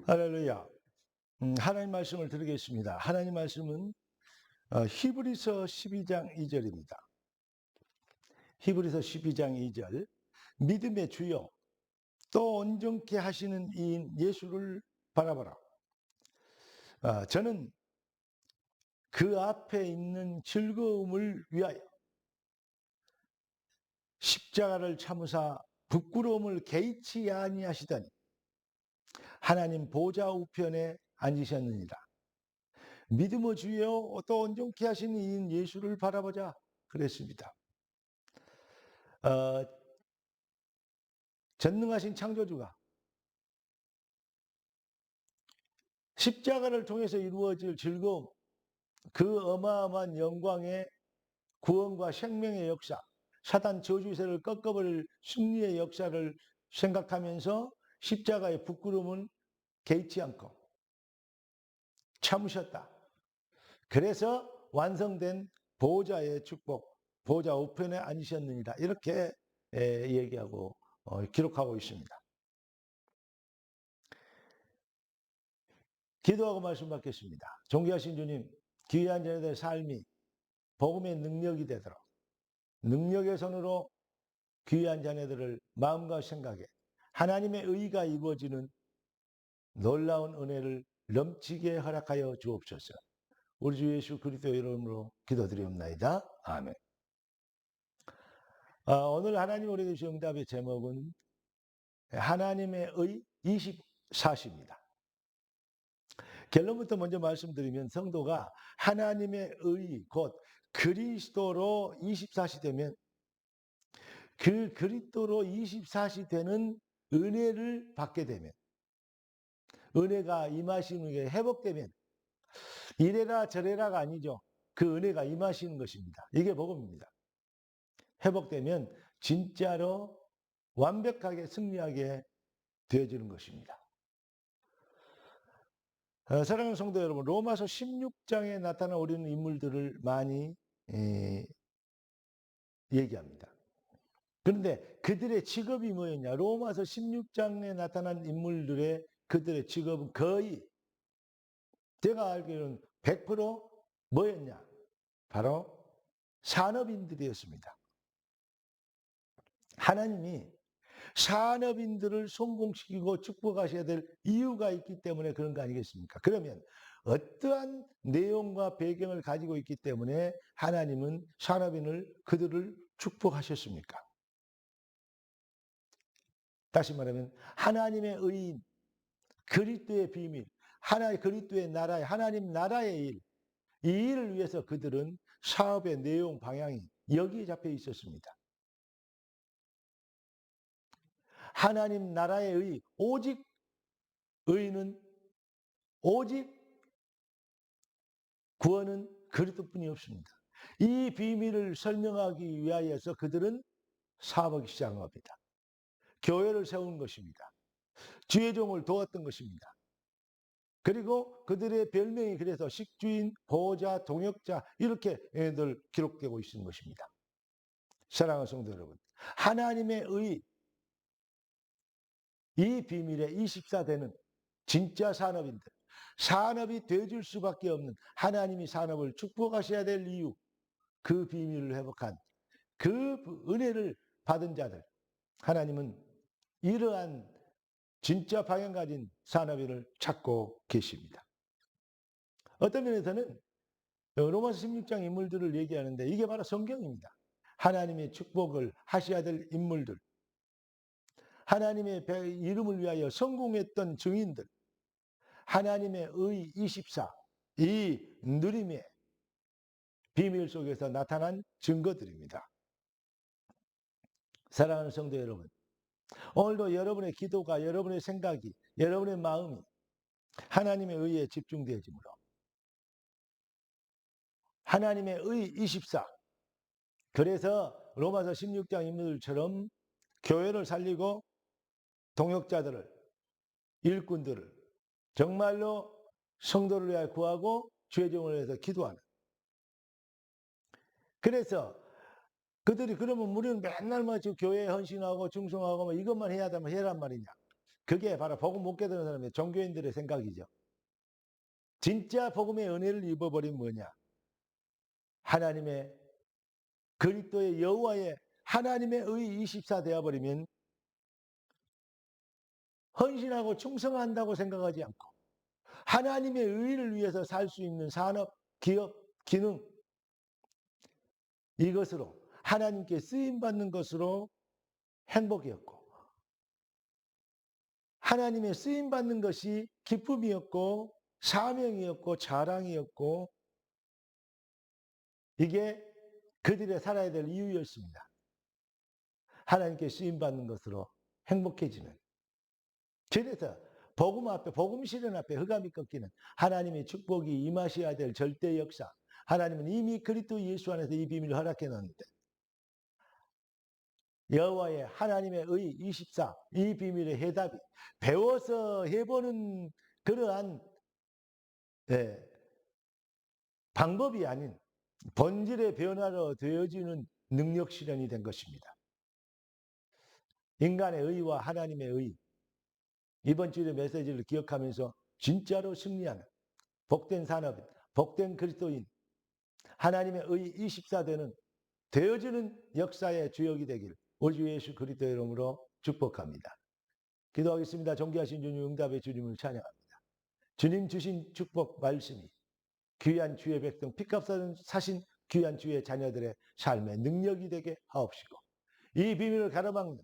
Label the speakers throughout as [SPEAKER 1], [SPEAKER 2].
[SPEAKER 1] 할렐루야. 하나님 말씀을 드리겠습니다. 하나님 말씀은 히브리서 12장 2절입니다. 히브리서 12장 2절. 믿음의 주요 또 온전케 하시는 이인 예수를 바라보라. 저는 그 앞에 있는 즐거움을 위하여 십자가를 참으사 부끄러움을 개의치 아니하시더니 하나님 보좌 우편에 앉으셨느니라. 믿음의 주요 또 온전케 하시는 이인 예수를 바라보자 그랬습니다. 어, 전능하신 창조주가 십자가를 통해서 이루어질 즐거움, 그 어마어마한 영광의 구원과 생명의 역사, 사단 저주세를 꺾어버릴 승리의 역사를 생각하면서 십자가의 부끄러움은 개의치 않고 참으셨다. 그래서 완성된 보호자의 축복, 보호자 우편에 앉으셨느니라. 이렇게 얘기하고 기록하고 있습니다. 기도하고 말씀 받겠습니다. 존귀하신 주님, 귀한 자녀들의 삶이 복음의 능력이 되도록 능력의 손으로 귀한 자녀들을 마음과 생각에 하나님의 의가 이루어지는 놀라운 은혜를 넘치게 허락하여 주옵소서. 우리 주 예수 그리스도 이름으로 기도드리옵나이다. 아멘. 오늘 하나님 우리에게 주신 응답의 제목은 하나님의 의 24시입니다. 결론부터 먼저 말씀드리면 성도가 하나님의 의 곧 그리스도로 24시 되면 그 그리스도로 24시 되는 은혜를 받게 되면 은혜가 임하시는 게 회복되면 이래라 저래라가 아니죠. 그 은혜가 임하시는 것입니다. 이게 복음입니다. 회복되면 진짜로 완벽하게 승리하게 되어지는 것입니다. 사랑하는 성도 여러분, 로마서 16장에 나타나 우리는 인물들을 많이 얘기합니다. 그런데 그들의 직업이 뭐였냐? 로마서 16장에 나타난 인물들의 그들의 직업은 거의 제가 알기로는 100% 뭐였냐? 바로 산업인들이었습니다. 하나님이 산업인들을 성공시키고 축복하셔야 될 이유가 있기 때문에 그런 거 아니겠습니까? 그러면 어떠한 내용과 배경을 가지고 있기 때문에 하나님은 산업인을 그들을 축복하셨습니까? 다시 말하면 하나님의 의인, 그리스도의 비밀, 그리스도의 나라의 하나님 나라의 일, 이 일을 위해서 그들은 사업의 내용 방향이 여기에 잡혀 있었습니다. 하나님 나라의 의, 오직 의는 오직 구원은 그리스도뿐이 없습니다. 이 비밀을 설명하기 위하여서 그들은 사업하기 시작한 겁니다. 교회를 세운 것입니다. 주의 종을 도왔던 것입니다. 그리고 그들의 별명이 그래서 식주인, 보호자, 동역자 이렇게 들 기록되고 있는 것입니다. 사랑하는 성도 여러분, 하나님의 의, 이 비밀에 24대는 진짜 산업인들, 산업이 되어줄 수밖에 없는 하나님이 산업을 축복하셔야 될 이유, 그 비밀을 회복한 그 은혜를 받은 자들, 하나님은 이러한 진짜 방향 가진 산업인을 찾고 계십니다. 어떤 면에서는 로마서 16장 인물들을 얘기하는데 이게 바로 성경입니다. 하나님의 축복을 하셔야 될 인물들, 하나님의 이름을 위하여 성공했던 증인들, 하나님의 의 24, 이 누림의 비밀 속에서 나타난 증거들입니다. 사랑하는 성도 여러분, 오늘도 여러분의 기도가, 여러분의 생각이, 여러분의 마음이 하나님의 의에 집중되어지므로 하나님의 의 24, 그래서 로마서 16장 인물들처럼 교회를 살리고 동역자들을, 일꾼들을 정말로 성도를 위하여 구하고 주의 종을 위해서 기도하는. 그래서 그들이 그러면 우리는 맨날 뭐 교회에 헌신하고 충성하고 뭐 이것만 해야 되면 해란 말이냐. 그게 바로 복음 못 깨달은 사람의 종교인들의 생각이죠. 진짜 복음의 은혜를 입어버린 뭐냐? 하나님의 그리스도의 여호와의 하나님의 의 24 되어버리면 헌신하고 충성한다고 생각하지 않고 하나님의 의를 위해서 살 수 있는 산업, 기업, 기능 이것으로 하나님께 쓰임받는 것으로 행복이었고 하나님의 쓰임받는 것이 기쁨이었고 사명이었고 자랑이었고 이게 그들의 살아야 될 이유였습니다. 하나님께 쓰임받는 것으로 행복해지는. 그래서 복음 앞에 복음 실현 앞에 흑암이 꺾이는 하나님의 축복이 임하셔야 될 절대 역사. 하나님은 이미 그리스도 예수 안에서 이 비밀을 허락해 놨는데 여호와의 하나님의 의 24, 이 비밀의 해답이 배워서 해보는 그러한 방법이 아닌 본질의 변화로 되어지는 능력 실현이 된 것입니다. 인간의 의와 하나님의 의, 이번 주일의 메시지를 기억하면서 진짜로 승리하는 복된 산업, 복된 그리스도인, 하나님의 의 24되는 되어지는 역사의 주역이 되길 우리 주 예수 그리스도의 이름으로 축복합니다. 기도하겠습니다. 존귀하신 주님, 응답의 주님을 찬양합니다. 주님 주신 축복 말씀이 귀한 주의 백성, 피값 사신 귀한 주의 자녀들의 삶의 능력이 되게 하옵시고 이 비밀을 가로막는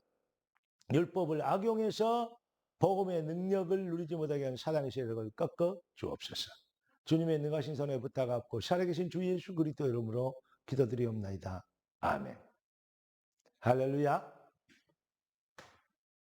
[SPEAKER 1] 율법을 악용해서 복음의 능력을 누리지 못하게 하는 사단의 세력을 꺾어 주옵소서. 주님의 능하신 손에 부탁하고 살아계신 주 예수 그리스도 이름으로 기도드리옵나이다. 아멘. 할렐루야.